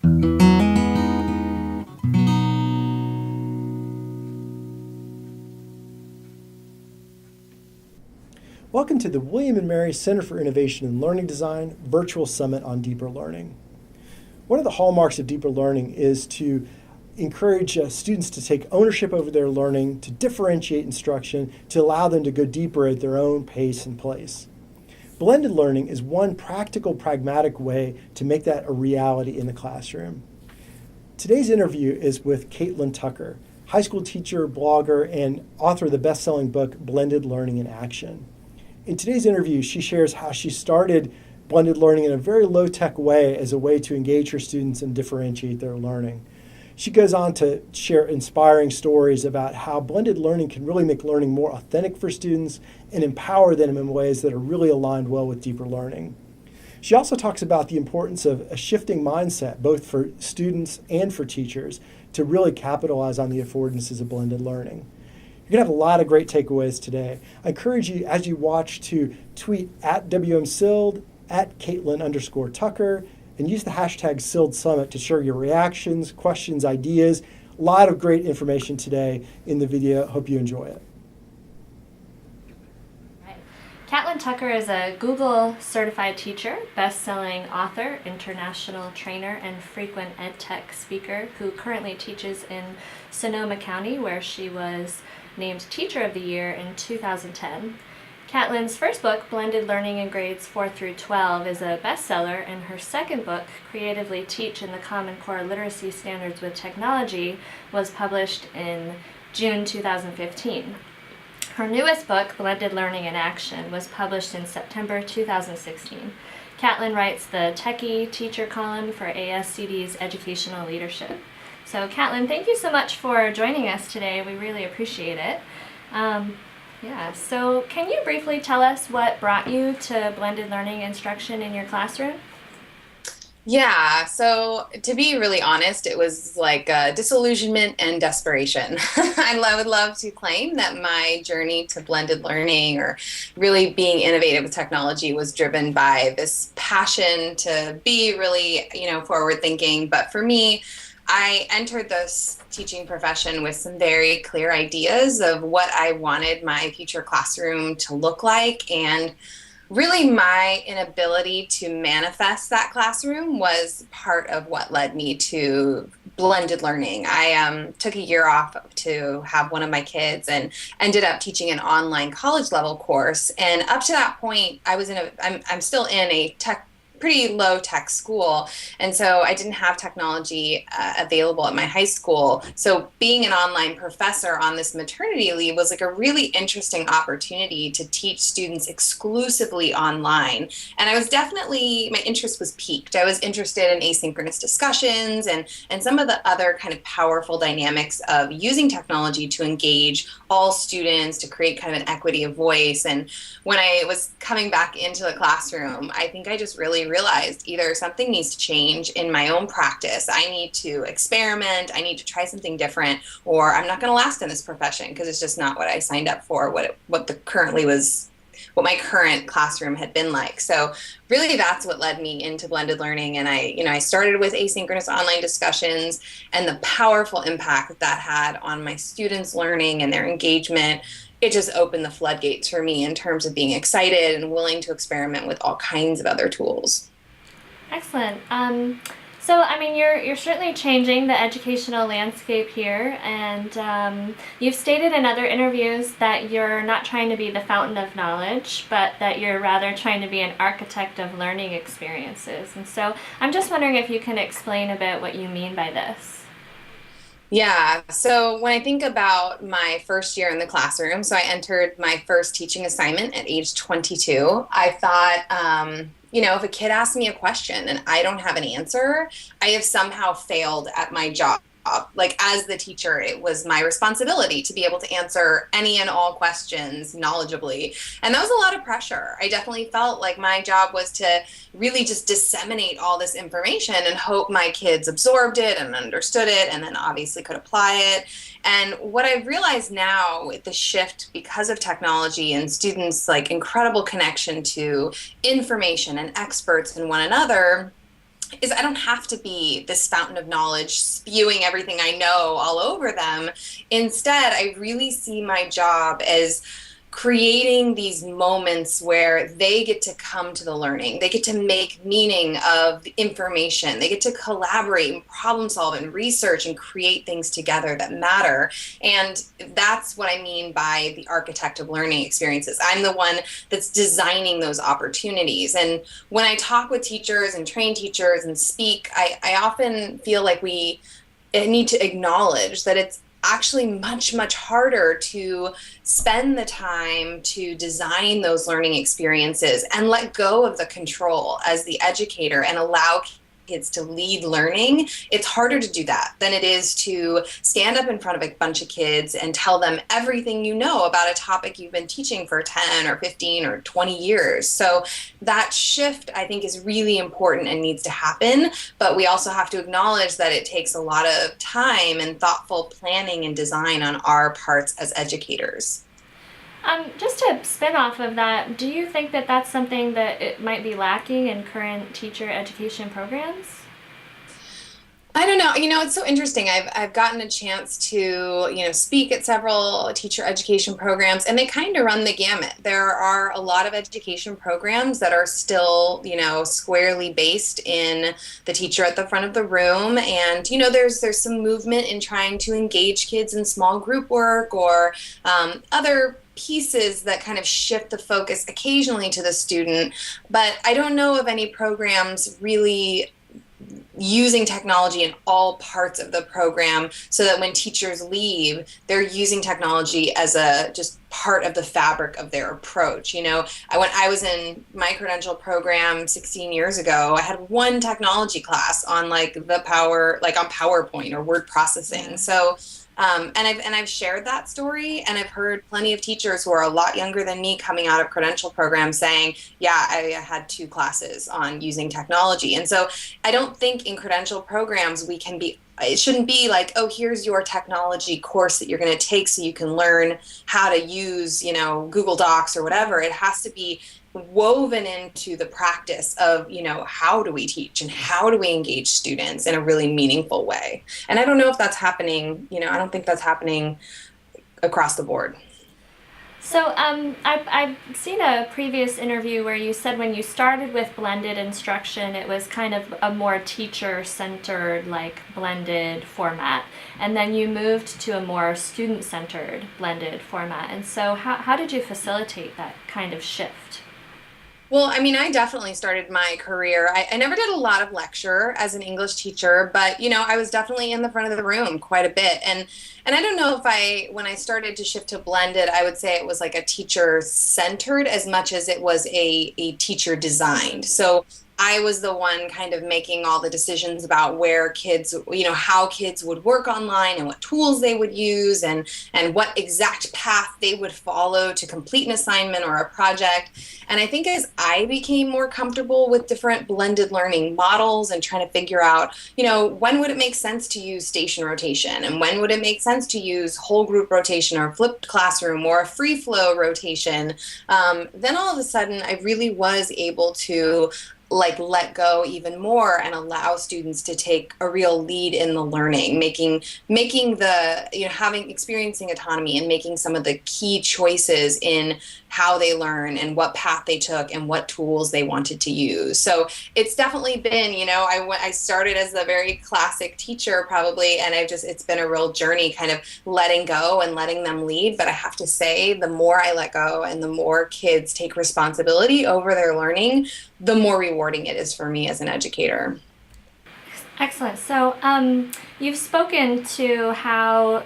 Welcome to the William & Mary Center for Innovation in Learning Design Virtual Summit on Deeper Learning. One of the hallmarks of deeper learning is to encourage students to take ownership over their learning, to differentiate instruction, to allow them to go deeper at their own pace and place. Blended learning is one practical, pragmatic way to make that a reality in the classroom. Today's interview is with Catlin Tucker, high school teacher, blogger, and author of the best-selling book, Blended Learning in Action. In today's interview, she shares how she started blended learning in a very low-tech way as a way to engage her students and differentiate their learning. She goes on to share inspiring stories about how blended learning can really make learning more authentic for students and empower them in ways that are really aligned well with deeper learning. She also talks about the importance of a shifting mindset, both for students and for teachers, to really capitalize on the affordances of blended learning. You're going to have a lot of great takeaways today. I encourage you, as you watch, to tweet at WMSILD, at Catlin_Tucker, and use the hashtag SILDSummit to share your reactions, questions, ideas. A lot of great information today in the video. Hope you enjoy it. Catlin Tucker is a Google certified teacher, best-selling author, international trainer, and frequent ed tech speaker who currently teaches in Sonoma County, where she was named Teacher of the Year in 2010. Catlin's first book, Blended Learning in Grades 4 through 12, is a bestseller, and her second book, Creatively Teach in the Common Core Literacy Standards with Technology, was published in June 2015. Her newest book, Blended Learning in Action, was published in September 2016. Catlin writes the Techie Teacher column for ASCD's Educational Leadership. So Catlin, thank you so much for joining us today. We really appreciate it. So can you briefly tell us what brought you to blended learning instruction in your classroom? Yeah, so to be really honest, it was like disillusionment and desperation. I would love to claim that my journey to blended learning or really being innovative with technology was driven by this passion to be really, forward thinking. But for me, I entered this teaching profession with some very clear ideas of what I wanted my future classroom to look like, and really my inability to manifest that classroom was part of what led me to blended learning. I took a year off to have one of my kids and ended up teaching an online college level course. And up to that point, I'm still in a pretty low tech school, and so I didn't have technology available at my high school. So being an online professor on this maternity leave was like a really interesting opportunity to teach students exclusively online. And my interest was piqued. I was interested in asynchronous discussions and some of the other kind of powerful dynamics of using technology to engage all students, to create kind of an equity of voice. And when I was coming back into the classroom, I think I just really realized either something needs to change in my own practice. I need to experiment. I need to try something different, or I'm not going to last in this profession because it's just not what I signed up for, what my current classroom had been like. So really that's what led me into blended learning. And I started with asynchronous online discussions, and the powerful impact that had on my students' learning and their engagement. It just opened the floodgates for me in terms of being excited and willing to experiment with all kinds of other tools. Excellent. You're certainly changing the educational landscape here, and you've stated in other interviews that you're not trying to be the fountain of knowledge, but that you're rather trying to be an architect of learning experiences. And so I'm just wondering if you can explain a bit what you mean by this. Yeah, so when I think about my first year in the classroom, so I entered my first teaching assignment at age 22, I thought, if a kid asks me a question and I don't have an answer, I have somehow failed at my job. Like, as the teacher, it was my responsibility to be able to answer any and all questions knowledgeably. And that was a lot of pressure. I definitely felt like my job was to really just disseminate all this information and hope my kids absorbed it and understood it and then obviously could apply it. And what I've realized now with the shift because of technology and students' like incredible connection to information and experts and one another, is I don't have to be this fountain of knowledge spewing everything I know all over them. Instead, I really see my job as creating these moments where they get to come to the learning. They get to make meaning of the information. They get to collaborate and problem solve and research and create things together that matter. And that's what I mean by the architect of learning experiences. I'm the one that's designing those opportunities. And when I talk with teachers and train teachers and speak, I often feel like we need to acknowledge that it's actually much, much harder to spend the time to design those learning experiences and let go of the control as the educator and allow kids to lead learning. It's harder to do that than it is to stand up in front of a bunch of kids and tell them everything you know about a topic you've been teaching for 10 or 15 or 20 years. So that shift, I think, is really important and needs to happen. But we also have to acknowledge that it takes a lot of time and thoughtful planning and design on our parts as educators. Just to spin off of that, do you think that that's something that it might be lacking in current teacher education programs? I don't know. It's so interesting. I've gotten a chance to, speak at several teacher education programs, and they kind of run the gamut. There are a lot of education programs that are still, squarely based in the teacher at the front of the room, and there's some movement in trying to engage kids in small group work or other pieces that kind of shift the focus occasionally to the student. But I don't know of any programs really using technology in all parts of the program so that when teachers leave, they're using technology as a just part of the fabric of their approach. When I was in my credential program 16 years ago, I had one technology class on like on PowerPoint or word processing. So and I've shared that story, and I've heard plenty of teachers who are a lot younger than me coming out of credential programs saying, yeah, I had 2 classes on using technology. And so I don't think in credential programs it shouldn't be like, oh, here's your technology course that you're going to take so you can learn how to use, Google Docs or whatever. It has to be woven into the practice of, how do we teach and how do we engage students in a really meaningful way. And I don't know if that's happening, I don't think that's happening across the board. So I've seen a previous interview where you said when you started with blended instruction, it was kind of a more teacher-centered, like blended format, and then you moved to a more student-centered blended format. And so how did you facilitate that kind of shift? Well, I definitely started my career. I never did a lot of lecture as an English teacher, but I was definitely in the front of the room quite a bit. And I don't know if when I started to shift to blended, I would say it was like a teacher centered as much as it was a teacher designed. So I was the one kind of making all the decisions about where kids, how kids would work online and what tools they would use and what exact path they would follow to complete an assignment or a project. And I think as I became more comfortable with different blended learning models and trying to figure out, when would it make sense to use station rotation and when would it make sense to use whole group rotation or flipped classroom or a free flow rotation, then all of a sudden I really was able to let go even more and allow students to take a real lead in the learning, making the experiencing autonomy and making some of the key choices in how they learn and what path they took and what tools they wanted to use. So it's definitely been, I started as a very classic teacher probably, and it's been a real journey kind of letting go and letting them lead. But I have to say, the more I let go and the more kids take responsibility over their learning, the more rewarding it is for me as an educator. Excellent. So you've spoken to how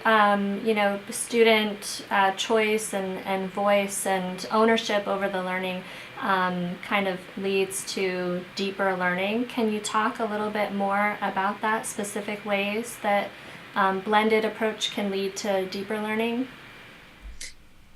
student choice and voice and ownership over the learning kind of leads to deeper learning. Can you talk a little bit more about that, specific ways that blended approach can lead to deeper learning?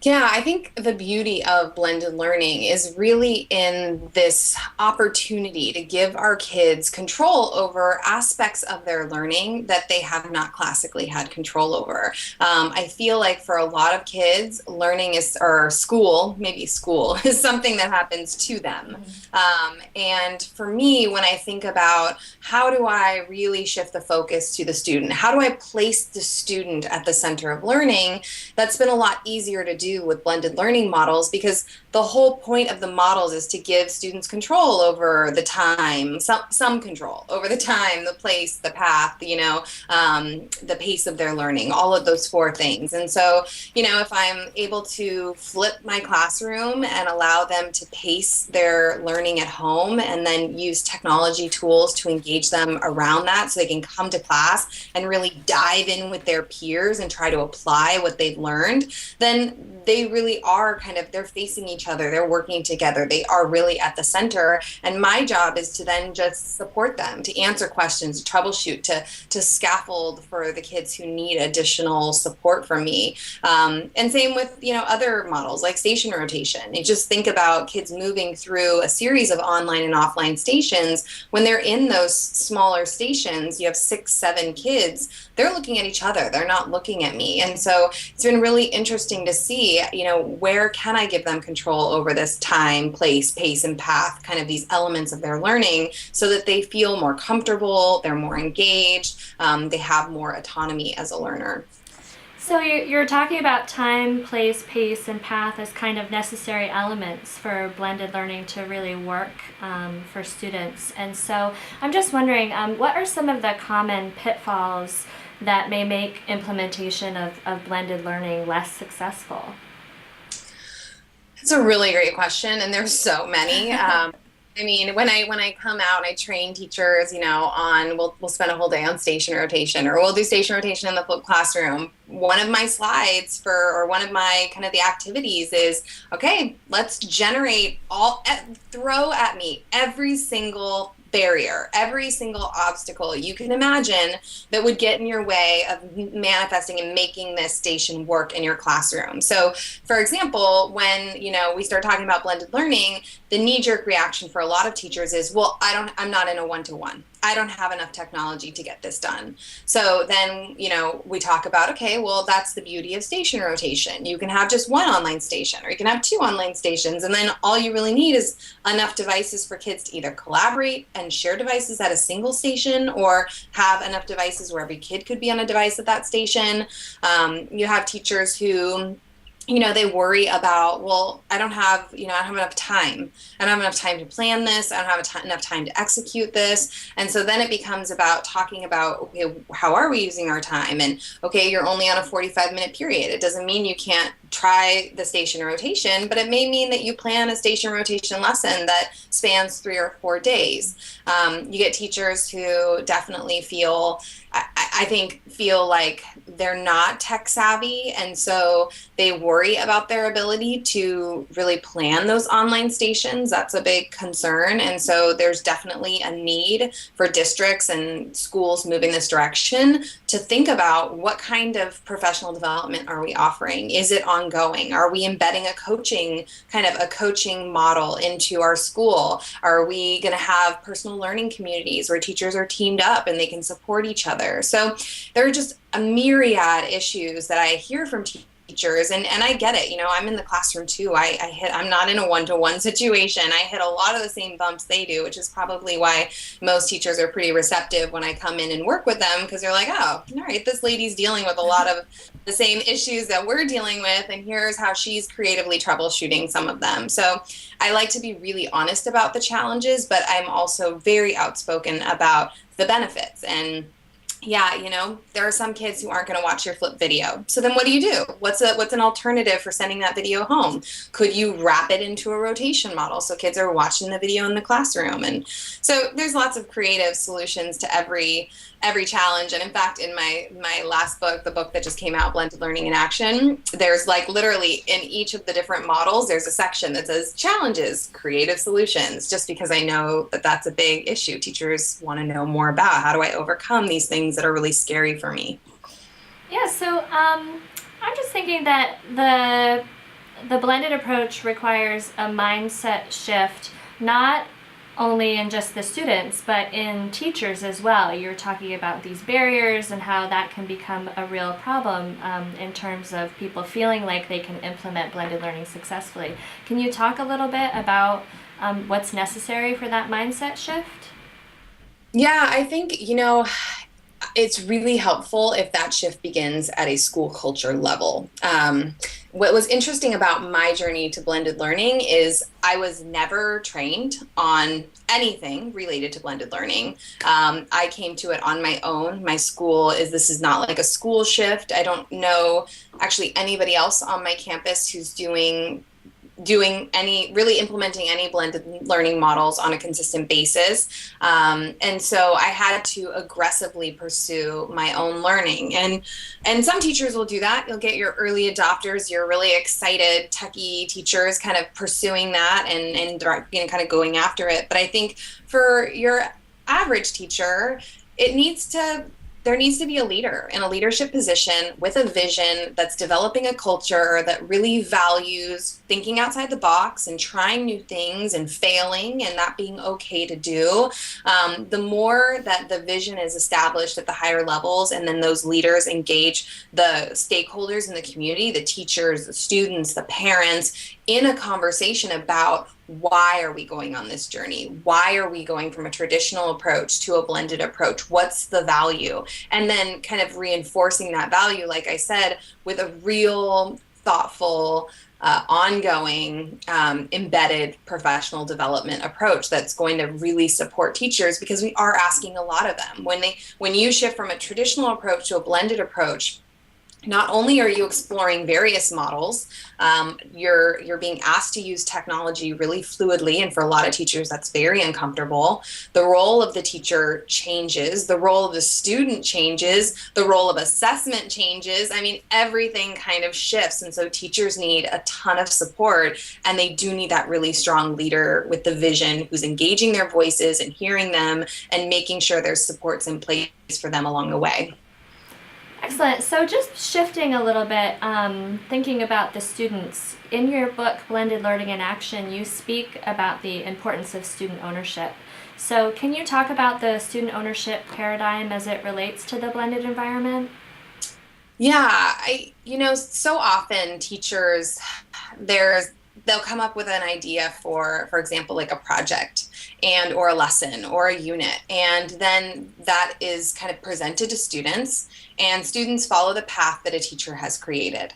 Yeah, I think the beauty of blended learning is really in this opportunity to give our kids control over aspects of their learning that they have not classically had control over. I feel like for a lot of kids, learning is, or school, maybe school, is something that happens to them. And for me, when I think about how do I really shift the focus to the student, how do I place the student at the center of learning, that's been a lot easier to do with blended learning models, because the whole point of the models is to give students control over the time, some control over the time, the place, the path, the pace of their learning, all of those four things. And so, if I'm able to flip my classroom and allow them to pace their learning at home and then use technology tools to engage them around that so they can come to class and really dive in with their peers and try to apply what they've learned, then they really are they're facing each other, they're working together, they are really at the center. And my job is to then just support them, to answer questions, troubleshoot, to scaffold for the kids who need additional support from me. And same with, other models like station rotation. You just think about kids moving through a series of online and offline stations. When they're in those smaller stations, you have 6, 7 kids, they're looking at each other, they're not looking at me. And so it's been really interesting to see, where can I give them control over this time, place, pace, and path, kind of these elements of their learning, so that they feel more comfortable, they're more engaged, they have more autonomy as a learner. So you're talking about time, place, pace, and path as kind of necessary elements for blended learning to really work for students. And so I'm just wondering, what are some of the common pitfalls that may make implementation of blended learning less successful? It's a really great question, and there's so many. When I come out and I train teachers, on we'll spend a whole day on station rotation, or we'll do station rotation in the flipped classroom. One of my slides or one of my kind of the activities is, okay, let's throw at me every single barrier, every single obstacle you can imagine that would get in your way of manifesting and making this station work in your classroom. So, for example, when we start talking about blended learning, the knee-jerk reaction for a lot of teachers is, well, I'm not in a one-to-one. I don't have enough technology to get this done. So then, we talk about, okay, well, that's the beauty of station rotation. You can have just one online station, or you can have 2 online stations, and then all you really need is enough devices for kids to either collaborate and share devices at a single station, or have enough devices where every kid could be on a device at that station. You have teachers who they worry about, well, I don't have enough time. I don't have enough time to plan this. I don't have enough time to execute this. And so then it becomes about talking about, okay, how are we using our time? And okay, you're only on a 45-minute period. It doesn't mean you can't try the station rotation, but it may mean that you plan a station rotation lesson that spans 3 or 4 days. You get teachers who definitely feel like they're not tech savvy, and so they worry about their ability to really plan those online stations. That's a big concern, and so there's definitely a need for districts and schools moving this direction to think about, what kind of professional development are we offering? Is it ongoing? Are we embedding a coaching model into our school? Are we going to have personal learning communities where teachers are teamed up and they can support each other? So there are just a myriad issues that I hear from teachers, and I get it. I'm in the classroom too. I'm not in a one-to-one situation. I hit a lot of the same bumps they do, which is probably why most teachers are pretty receptive when I come in and work with them, because they're like, oh, all right, this lady's dealing with a lot of the same issues that we're dealing with, and here's how she's creatively troubleshooting some of them. So I like to be really honest about the challenges, but I'm also very outspoken about the benefits. And yeah, there are some kids who aren't going to watch your flip video. So then what do you do? What's an alternative for sending that video home? Could you wrap it into a rotation model so kids are watching the video in the classroom? And so there's lots of creative solutions to every challenge. And in fact, in my last book, the book that just came out, Blended Learning in Action, there's literally in each of the different models, there's a section that says challenges, creative solutions, just because I know that that's a big issue. Teachers want to know more about, how do I overcome these things that are really scary for me? Yeah, so I'm just thinking that the the blended approach requires a mindset shift, not only in just the students, but in teachers as well. You're talking about these barriers and how that can become a real problem in terms of people feeling like they can implement blended learning successfully. Can you talk a little bit about what's necessary for that mindset shift? Yeah, I think, it's really helpful if that shift begins at a school culture level. What was interesting about my journey to blended learning is I was never trained on anything related to blended learning. I came to it on my own. This is not like a school shift. I don't know actually anybody else on my campus who's really implementing any blended learning models on a consistent basis. And so I had to aggressively pursue my own learning. And some teachers will do that. You'll get your early adopters, your really excited techie teachers kind of pursuing that and kind of going after it. But I think for your average teacher, there needs to be a leader in a leadership position with a vision that's developing a culture that really values thinking outside the box and trying new things and failing and that being okay to do. The more that the vision is established at the higher levels and then those leaders engage the stakeholders in the community, the teachers, the students, the parents, in a conversation about why are we going on this journey? Why are we going from a traditional approach to a blended approach? What's the value? And then kind of reinforcing that value, like I said, with a real when ongoing embedded professional development approach that's going to really support teachers, because we are asking a lot of them. When you shift from a traditional approach to a blended approach, not only are you exploring various models, you're being asked to use technology really fluidly, and for a lot of teachers that's very uncomfortable. The role of the teacher changes, the role of the student changes, the role of assessment changes. I mean, everything kind of shifts, and so teachers need a ton of support, and they do need that really strong leader with the vision who's engaging their voices and hearing them and making sure there's supports in place for them along the way. Excellent. So just shifting a little bit, thinking about the students. In your book, Blended Learning in Action, you speak about the importance of student ownership. So can you talk about the student ownership paradigm as it relates to the blended environment? Yeah, so often teachers, they'll come up with an idea for example, like a project or a lesson or a unit. And then that is kind of presented to students, and students follow the path that a teacher has created.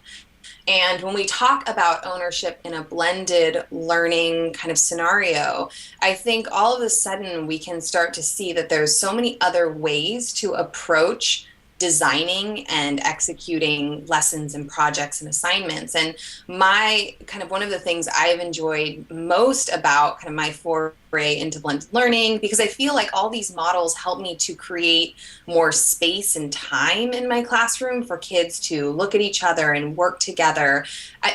And when we talk about ownership in a blended learning kind of scenario, I think all of a sudden we can start to see that there's so many other ways to approach designing and executing lessons and projects and assignments. And one of the things I've enjoyed most about kind of my foray into blended learning, because I feel like all these models help me to create more space and time in my classroom for kids to look at each other and work together.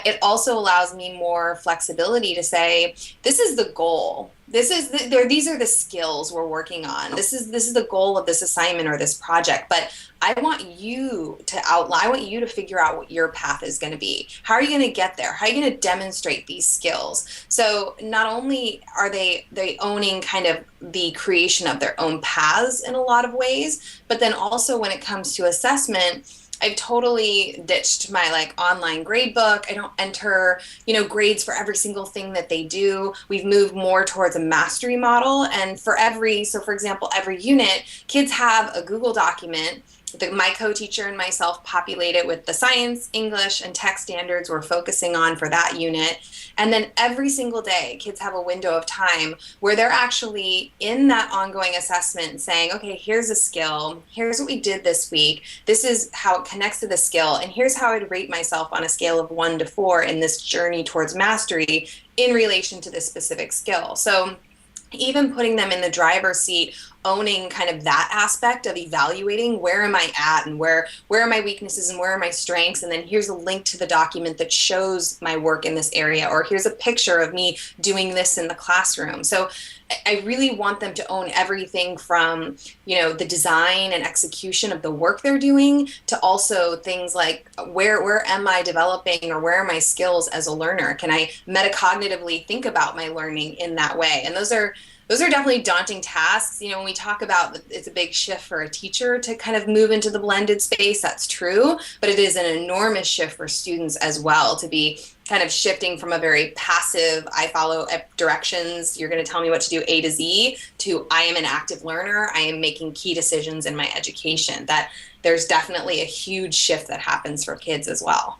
It also allows me more flexibility to say, this is the goal. These are the skills we're working on. This is the goal of this assignment or this project. But I want you to outline, I want you to figure out what your path is going to be. How are you going to get there? How are you going to demonstrate these skills? So not only are they owning kind of the creation of their own paths in a lot of ways, but then also when it comes to assessment, I've totally ditched my online grade book. I don't enter, grades for every single thing that they do. We've moved more towards a mastery model. And for example, every unit, kids have a Google document. My co-teacher and myself populate it with the science, English, and tech standards we're focusing on for that unit. And then every single day, kids have a window of time where they're actually in that ongoing assessment saying, okay, here's a skill. Here's what we did this week. This is how it connects to the skill. And here's how I'd rate myself on a scale of 1 to 4 in this journey towards mastery in relation to this specific skill. So even putting them in the driver's seat owning kind of that aspect of evaluating where am I at and where are my weaknesses and where are my strengths, and then here's a link to the document that shows my work in this area, or here's a picture of me doing this in the classroom. So I really want them to own everything from, the design and execution of the work they're doing to also things like where am I developing, or where are my skills as a learner? Can I metacognitively think about my learning in that way? And those are definitely daunting tasks. When we talk about it's a big shift for a teacher to kind of move into the blended space, that's true, but it is an enormous shift for students as well to be kind of shifting from a very passive, I follow directions, you're going to tell me what to do A to Z, to I am an active learner, I am making key decisions in my education. That there's definitely a huge shift that happens for kids as well.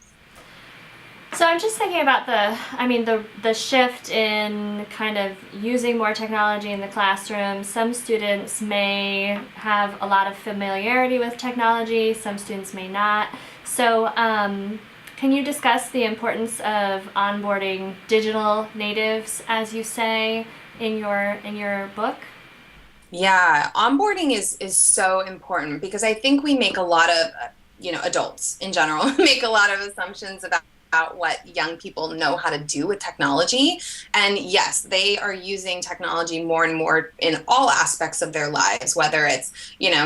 So I'm just thinking about the shift in kind of using more technology in the classroom. Some students may have a lot of familiarity with technology, some students may not. So can you discuss the importance of onboarding digital natives, as you say in your book? Yeah, onboarding is so important because I think we make a lot of, adults in general make a lot of assumptions about what young people know how to do with technology. And yes, they are using technology more and more in all aspects of their lives, whether it's,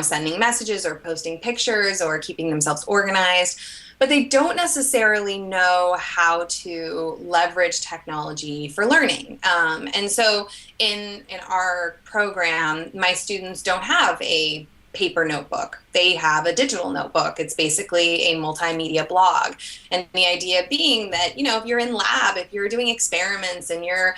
sending messages or posting pictures or keeping themselves organized. But they don't necessarily know how to leverage technology for learning. And so in our program, my students don't have a paper notebook. They have a digital notebook. It's basically a multimedia blog. And the idea being that, if you're in lab, if you're doing experiments and you're,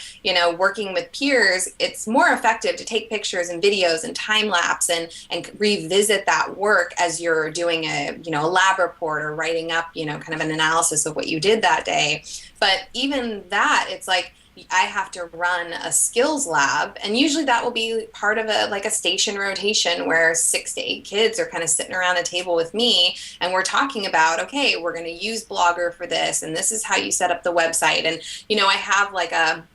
working with peers, it's more effective to take pictures and videos and time lapse and revisit that work as you're doing a lab report or writing up, kind of an analysis of what you did that day. But even that, it's like, I have to run a skills lab, and usually that will be part of a station rotation where 6 to 8 kids are kind of sitting around a table with me, and we're talking about, okay, we're going to use Blogger for this, and this is how you set up the website. And I have like a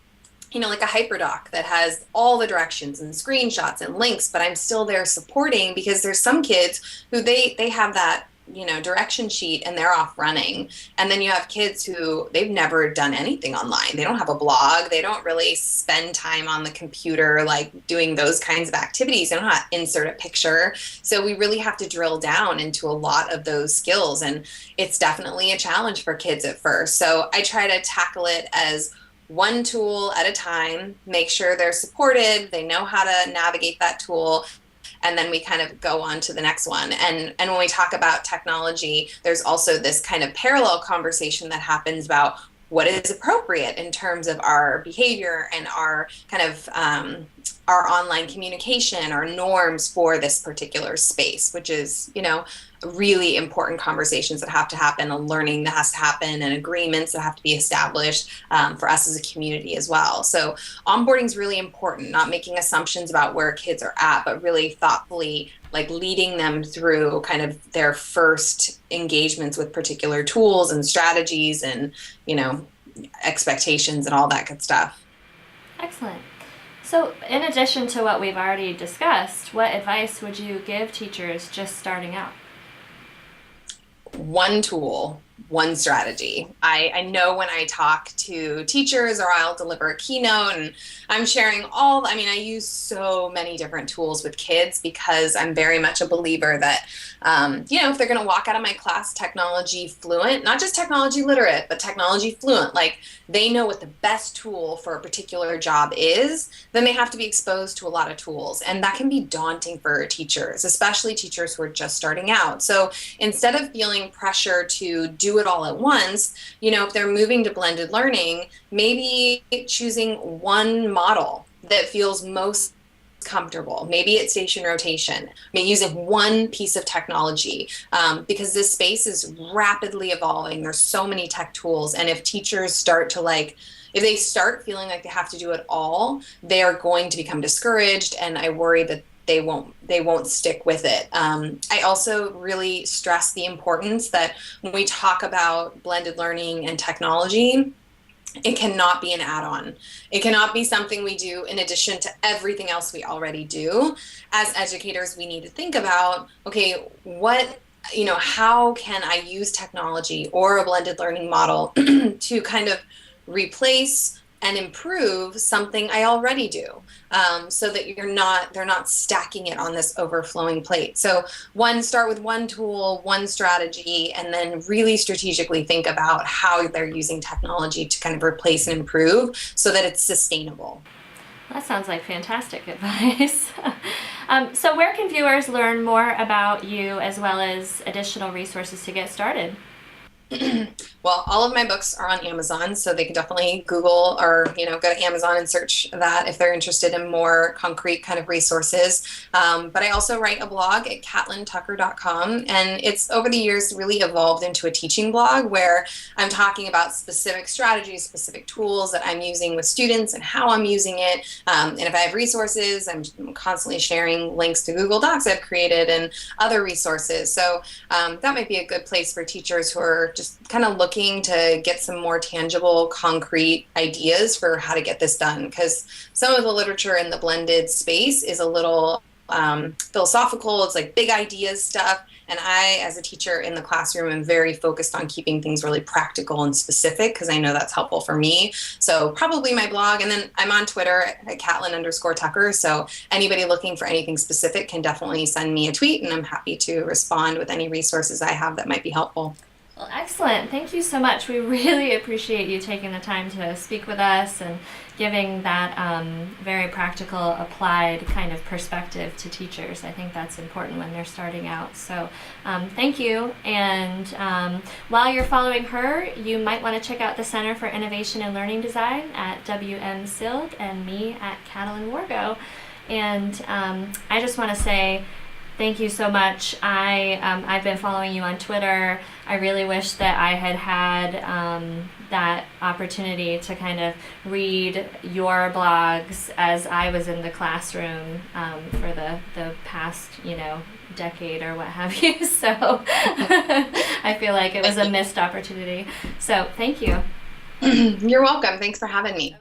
hyperdoc that has all the directions and screenshots and links, but I'm still there supporting because there's some kids who they have that direction sheet and they're off running. And then you have kids who they've never done anything online. They don't have a blog. They don't really spend time on the computer, like doing those kinds of activities. They don't know how to insert a picture. So we really have to drill down into a lot of those skills. And it's definitely a challenge for kids at first. So I try to tackle it as one tool at a time, make sure they're supported, they know how to navigate that tool, and then we kind of go on to the next one. And when we talk about technology, there's also this kind of parallel conversation that happens about what is appropriate in terms of our behavior and our kind of our online communication, our norms for this particular space, which is, really important conversations that have to happen, and learning that has to happen, and agreements that have to be established for us as a community as well. So onboarding is really important, not making assumptions about where kids are at, but really thoughtfully like leading them through kind of their first engagements with particular tools and strategies and, expectations and all that good stuff. Excellent. So in addition to what we've already discussed, what advice would you give teachers just starting out? One tool, one strategy. I know when I talk to teachers or I'll deliver a keynote and I'm sharing I use so many different tools with kids because I'm very much a believer that, if they're going to walk out of my class technology fluent, not just technology literate, but technology fluent, like they know what the best tool for a particular job is, then they have to be exposed to a lot of tools. And that can be daunting for teachers, especially teachers who are just starting out. So instead of feeling pressure to do it all at once, if they're moving to blended learning, maybe choosing one model that feels most comfortable. Maybe it's station rotation, maybe using one piece of technology, because this space is rapidly evolving. There's so many tech tools. And if teachers start to if they start feeling like they have to do it all, they are going to become discouraged. And I worry that they won't stick with it. I also really stress the importance that when we talk about blended learning and technology, It cannot be an add-on. It cannot be something we do in addition to everything else we already do. As educators, we need to think about, okay, how can I use technology or a blended learning model to kind of replace and improve something I already do, so that they're not stacking it on this overflowing plate. So start with one tool, one strategy, and then really strategically think about how they're using technology to kind of replace and improve so that it's sustainable. That sounds like fantastic advice. So where can viewers learn more about you as well as additional resources to get started? Well, all of my books are on Amazon, so they can definitely Google or go to Amazon and search that if they're interested in more concrete kind of resources. But I also write a blog at catlintucker.com, and it's over the years really evolved into a teaching blog where I'm talking about specific strategies, specific tools that I'm using with students and how I'm using it. And if I have resources, I'm constantly sharing links to Google Docs I've created and other resources. So that might be a good place for teachers who are just kind of looking to get some more tangible, concrete ideas for how to get this done. Because some of the literature in the blended space is a little philosophical. It's like big ideas stuff. And I, as a teacher in the classroom, am very focused on keeping things really practical and specific because I know that's helpful for me. So probably my blog, and then I'm on Twitter at Catlin_Tucker. So anybody looking for anything specific can definitely send me a tweet, and I'm happy to respond with any resources I have that might be helpful. Well, excellent. Thank you so much. We really appreciate you taking the time to speak with us and giving that very practical, applied kind of perspective to teachers. I think that's important when they're starting out. So thank you. And while you're following her, you might want to check out the Center for Innovation and Learning Design at WM Silg and me at Catlin Wargo. And I just want to say, thank you so much. I've been following you on Twitter. I really wish that I had that opportunity to kind of read your blogs as I was in the classroom for the past, decade or what have you. So I feel like it was a missed opportunity. So thank you. You're welcome. Thanks for having me.